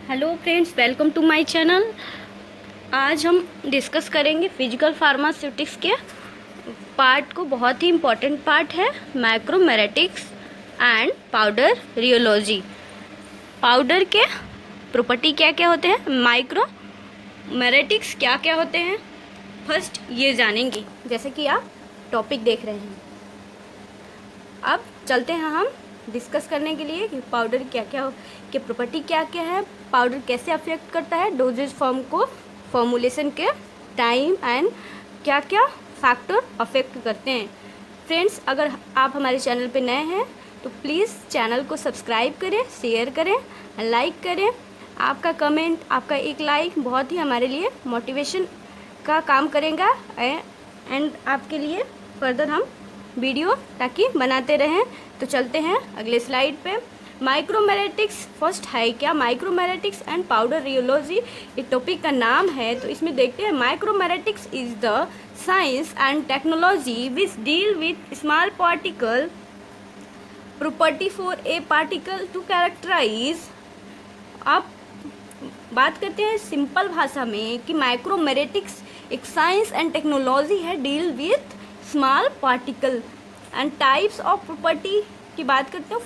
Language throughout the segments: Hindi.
Hello friends, welcome to my channel. आज हम डिस्कस करेंगे फिजिकल फार्मास्यूटिक्स के पार्ट को। बहुत ही इम्पोर्टेंट पार्ट है माइक्रोमेरेटिक्स एंड पाउडर रियोलॉजी। पाउडर के प्रॉपर्टी क्या क्या होते हैं, माइक्रोमेरेटिक्स क्या क्या होते हैं, फर्स्ट ये जानेंगे जैसे कि आप टॉपिक देख रहे हैं। अब चलते हैं हम डिस्कस करने के लिए कि पाउडर क्या क्या के प्रॉपर्टी क्या क्या है, पाउडर कैसे अफेक्ट करता है डोजेज फॉर्म को, फॉर्मुलेशन के टाइम एंड क्या क्या फैक्टर अफेक्ट करते हैं। फ्रेंड्स, अगर आप हमारे चैनल पे नए हैं तो प्लीज़ चैनल को सब्सक्राइब करें, शेयर करें, लाइक करें। आपका कमेंट, आपका एक लाइक बहुत ही हमारे लिए मोटिवेशन का काम करेगा एंड आपके लिए फर्दर हम वीडियो ताकि बनाते रहें। तो चलते हैं अगले स्लाइड पे। माइक्रोमेरेटिक्स फर्स्ट है क्या, माइक्रोमेरेटिक्स एंड पाउडर रियोलॉजी ये टॉपिक का नाम है। तो इसमें देखते हैं micromeritics is the science and technology which deal with small particle property for a particle to characterize. आप बात करते हैं सिंपल भाषा में कि माइक्रोमेरेटिक्स एक साइंस एंड टेक्नोलॉजी है deal with small particle and types of property की बात करते हैं।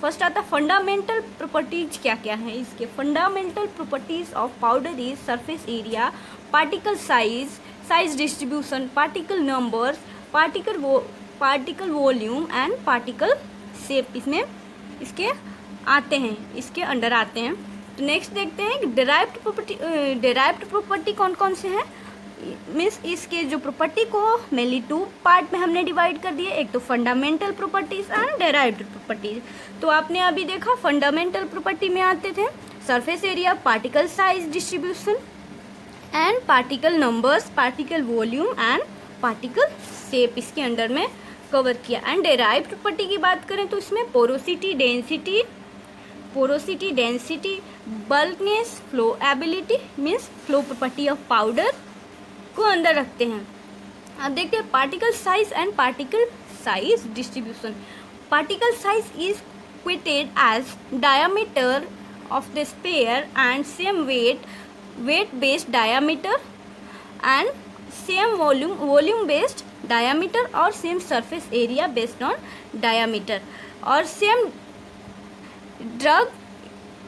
फर्स्ट आता है फंडामेंटल प्रॉपर्टीज क्या क्या है इसके। Fundamental properties of powder is surface area, particle size, size distribution, particle numbers, particle volume and particle shape. इसमें इसके आते हैं, इसके अंडर आते हैं। तो नेक्स्ट देखते हैं डेराइव्ड प्रॉपर्टी कौन कौन से हैं। मीन्स इसके जो प्रॉपर्टी को मेनली टू पार्ट में हमने डिवाइड कर दिए, एक तो fundamental properties and derived properties. तो आपने अभी देखा फंडामेंटल प्रॉपर्टी में आते थे surface area, particle size distribution and particle numbers, particle volume and particle shape इसके अंडर में कवर किया। एंड डेराइव्ड प्रॉपर्टी की बात करें तो इसमें porosity density, bulkiness, flow ability means flow property of powder को अंदर रखते हैं। अब देखते हैं particle size and particle size distribution. Particle size is क्वेटेड as diameter of the sphere and same weight based diameter and same volume based diameter और same surface area based on diameter और same drag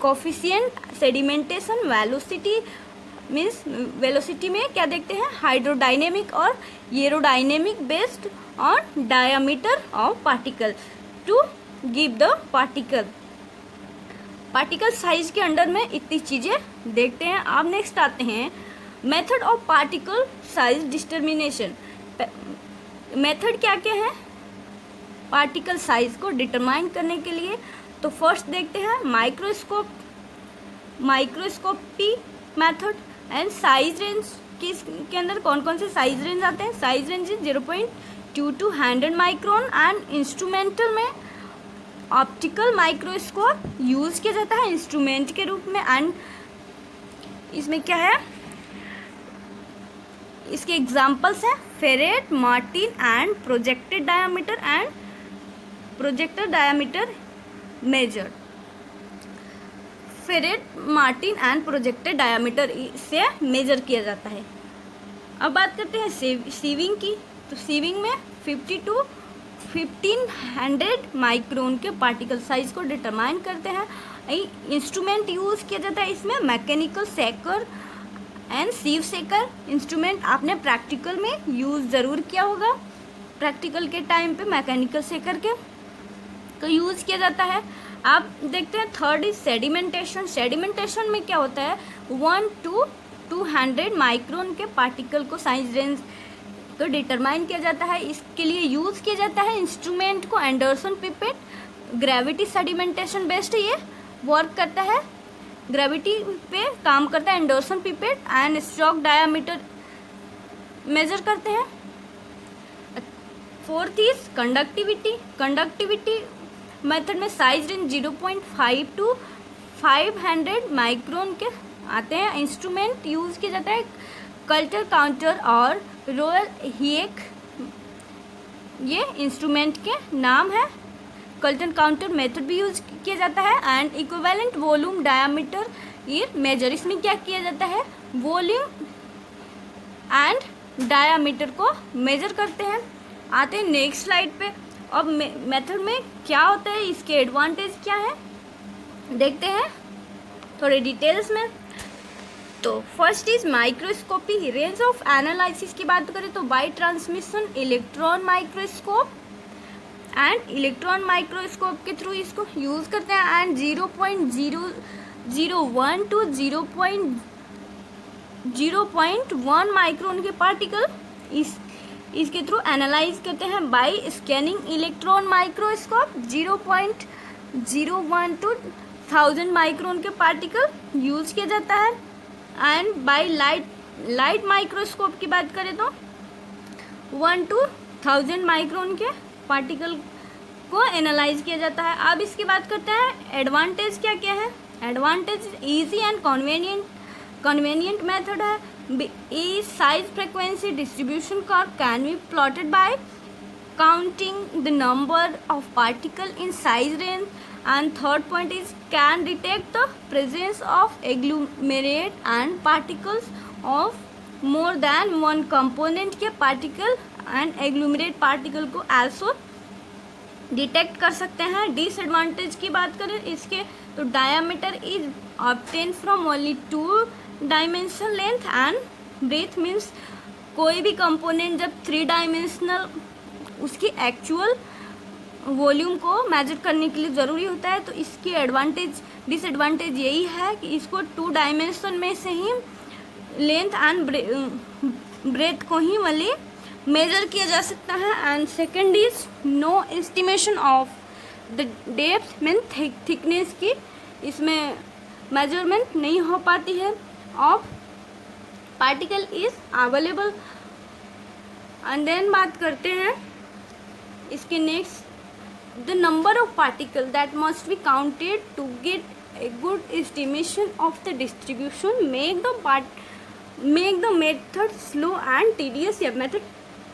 coefficient, sedimentation, velocity means velocity में क्या देखते हैं हाइड्रोडायनेमिक और aerodynamic based on diameter of particle to give the particle size के अंडर में इतनी चीज़ें देखते हैं। अब नेक्स्ट आते हैं method of particle size determination. Method क्या क्या है पार्टिकल साइज को डिटरमाइन करने के लिए। तो फर्स्ट देखते हैं microscopy method and size range के अंदर कौन कौन से साइज रेंज आते हैं। Size range 0.2 to 100 micron and instrumental में ऑप्टिकल माइक्रोस्कोप यूज किया जाता है इंस्ट्रूमेंट के रूप में। एंड इसमें क्या है, इसके एग्जांपल्स हैं Feret, Martin and projected diameter measure. Feret, Martin and projected diameter से मेजर किया जाता है। अब बात करते हैं सीविंग की। तो सीविंग में 50 to 1500 माइक्रोन के पार्टिकल साइज को डिटरमाइन करते हैं। इंस्ट्रूमेंट यूज किया जाता है इसमें मैकेनिकल सेकर एंड सीव सेकर इंस्ट्रूमेंट आपने प्रैक्टिकल में यूज ज़रूर किया होगा। प्रैक्टिकल के टाइम पे मैकेनिकल सेकर के तो यूज किया जाता है। आप देखते हैं थर्ड इज सेडिमेंटेशन। सेडिमेंटेशन में क्या होता है 1 to 200 माइक्रोन के पार्टिकल को साइज रेंज को डिटरमाइन किया जाता है। इसके लिए यूज़ किया जाता है इंस्ट्रूमेंट को Andreasen pipette. Gravity sedimentation based ये वर्क करता है, ग्रेविटी पे काम करता है Andreasen pipette and Stokes diameter measure करते हैं। फोर्थ इज कंडक्टिविटी मेथड में साइज रेंज 0.5 to 500 माइक्रोन के आते हैं। इंस्ट्रूमेंट यूज किया जाता है कल्चर काउंटर और रोयल हीक, ये इंस्ट्रूमेंट के नाम है। कल्चर काउंटर मेथड भी यूज किया जाता है। एंड इक्विवेलेंट वॉल्यूम डायमीटर ये मेजर, इसमें क्या किया जाता है, वॉल्यूम एंड डायामीटर को मेजर करते हैं। आते हैं नेक्स्ट स्लाइड पे। अब मेथड में क्या होता है, इसके एडवांटेज क्या है देखते हैं थोड़े डिटेल्स में। तो first is microscopy. Range of analysis की बात करें तो by transmission electron microscope and electron microscope के थ्रू इसको यूज करते हैं। एंड 0.001 टू 0.1 माइक्रोन के पार्टिकल इसके थ्रू एनालाइज करते हैं by scanning electron microscope. 0.01 to 1000 micron के पार्टिकल यूज किया जाता है। एंड बाय लाइट माइक्रोस्कोप की बात करें तो 1 to 1000 माइक्रोन के पार्टिकल को एनालाइज किया जाता है। अब इसकी बात करते हैं एडवांटेज क्या क्या है। Advantage easy and convenient method है। Is size frequency distribution curve can be plotted by counting the number of particle in size range. And third point is can detect the presence of agglomerate and particles of more than one component के पार्टिकल एंड एग्लूमेरेट पार्टिकल को आल्सो डिटेक्ट कर सकते हैं। डिसएडवांटेज की बात करें इसके तो diameter is obtain from only 2 dimensional length and breadth. Means कोई भी कंपोनेंट जब 3 डायमेंशनल उसकी एक्चुअल वॉल्यूम को मेजर करने के लिए ज़रूरी होता है, तो इसकी डिसएडवांटेज यही है कि इसको 2 डायमेंशन में से ही लेंथ एंड ब्रेथ को ही वाली मेजर किया जा सकता है। And second is no estimation of the depth mean thickness की इसमें मेजरमेंट नहीं हो पाती है। Of particle is available. And then बात करते हैं इसके next, the number of particle that must be counted to get a good estimation of the distribution make the method slow and tedious. यह मेथड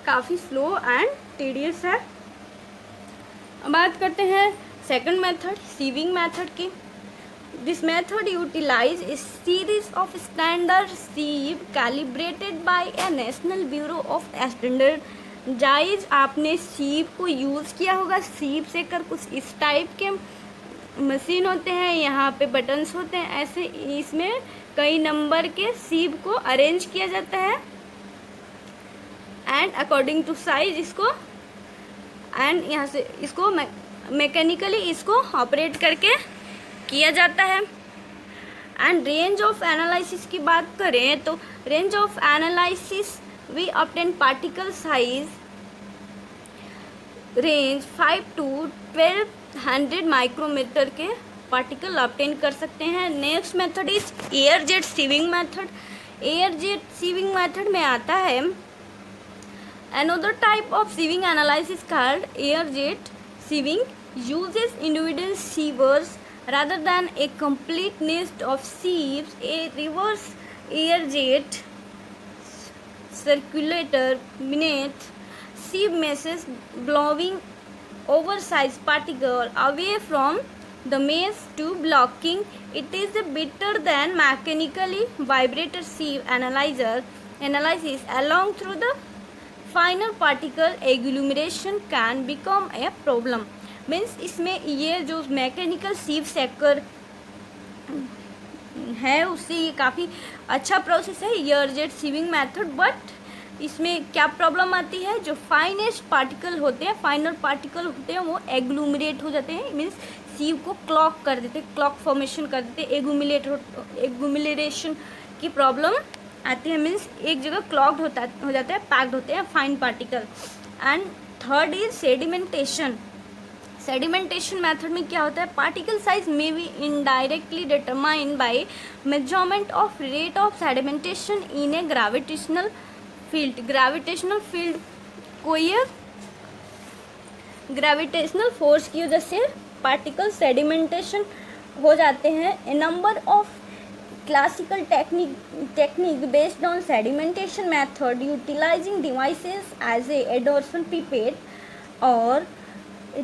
काफ़ी स्लो एंड टीडियस है। बात करते हैं सेकंड मेथड सीविंग मेथड की। This method utilise a series of standard sieve calibrated by a national bureau of standardise. आपने सीव को यूज़ किया होगा। सीव से कर कुछ इस टाइप के मशीन होते हैं, यहाँ पे बटन्स होते हैं, ऐसे इसमें कई नंबर के सीव को अरेंज किया जाता है एंड अकॉर्डिंग टू साइज इसको एंड यहाँ से इसको मैकेनिकली इसको ऑपरेट करके किया जाता है। एंड रेंज ऑफ एनालिसिस की बात करें तो range of analysis we obtain particle size range 5 to 1200 micrometer के पार्टिकल ऑब्टेन कर सकते हैं। Next method is air jet sieving method. Air jet sieving method में आता है another type of sieving analysis called air jet sieving uses individual sievers rather than a complete nest of sieves. A reverse air jet circulator beneath sieve meshes blowing oversized particle away from the mesh to blocking. It is better than mechanically vibrator sieve analysis along through the final particle agglomeration can become a problem. Means इसमें ये जो मैकेनिकल सीव सेकर है उससे ये काफ़ी अच्छा प्रोसेस है air jet sieving method. But इसमें क्या प्रॉब्लम आती है, जो फाइनेस्ट पार्टिकल होते हैं फाइनल पार्टिकल होते हैं वो एग्लूमरेट हो जाते हैं। मीन्स सीव को क्लॉक कर देते, क्लॉक फॉर्मेशन कर देते, एग्लूमरेशन की प्रॉब्लम आती है। मीन्स एक जगह क्लॉक्ड हो जाता है, पैक्ड होते हैं fine particle. And third is sedimentation. Sedimentation method में क्या होता है, particle size may be indirectly determined by measurement of rate of sedimentation in A gravitational field. Gravitational field को ये ग्रेविटेशनल फोर्स की वजह से पार्टिकल सेडिमेंटेशन हो जाते हैं। A number of classical technique based on sedimentation method utilizing devices as a adsorption pipette और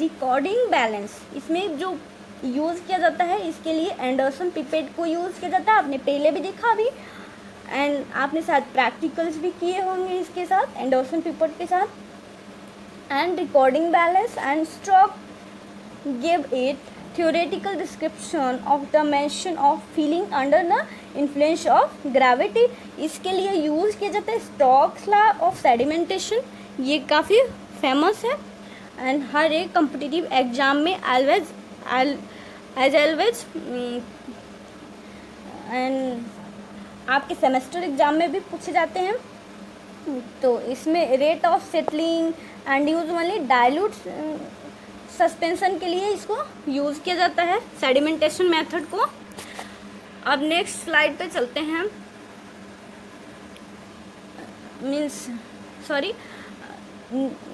recording balance। इसमें जो यूज़ किया जाता है इसके लिए एंडरसन पिपेट को यूज़ किया जाता है, आपने पहले भी देखा अभी, एंड आपने शायद प्रैक्टिकल्स भी किए होंगे इसके साथ, एंडरसन पिपेट के साथ। And recording balance and stroke give it theoretical description of the motion of feeling under the influence of gravity। इसके लिए यूज़ किया जाता है स्टोक्स लॉ ऑफ सेडिमेंटेशन, ये काफ़ी फेमस है एंड हर एक कॉम्पिटिटिव एग्जाम में ऑलवेज एंड आपके सेमेस्टर एग्जाम में भी पूछे जाते हैं। तो इसमें rate of settling and usually dilute suspension के लिए इसको यूज़ किया जाता है, सेडिमेंटेशन मेथड को। अब नेक्स्ट स्लाइड पे चलते हैं,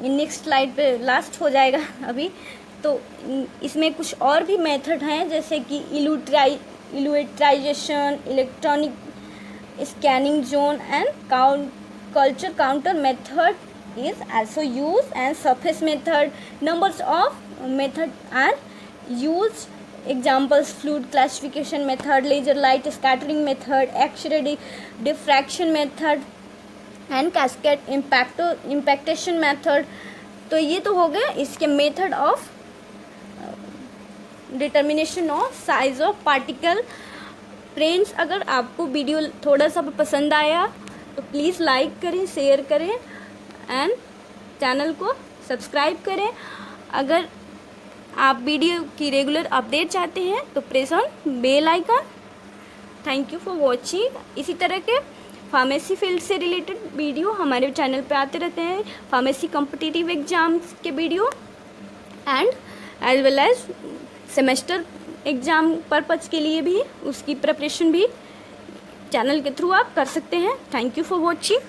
नेक्स्ट स्लाइड पे लास्ट हो जाएगा अभी। तो इसमें कुछ और भी मेथड हैं जैसे कि elutriation, electronic scanning zone and Coulter counter method is also used, and surface method, numbers of method are used, examples fluid classification method, laser light scattering method, X-ray diffraction method and cascade impactation method। तो ये तो हो गया इसके method of determination of size of particle. Friends, अगर आपको वीडियो थोड़ा सा पसंद आया तो प्लीज़ लाइक करें, शेयर करें एंड चैनल को सब्सक्राइब करें। अगर आप वीडियो की रेगुलर अपडेट चाहते हैं तो press on bell icon. Thank you for watching. इसी तरह के फार्मेसी फील्ड से रिलेटेड वीडियो हमारे चैनल पे आते रहते हैं, फार्मेसी कॉम्पिटिटिव एग्जाम्स के video and as well as semester exam purpose के लिए भी उसकी प्रिपरेशन भी चैनल के थ्रू आप कर सकते हैं। Thank you for watching.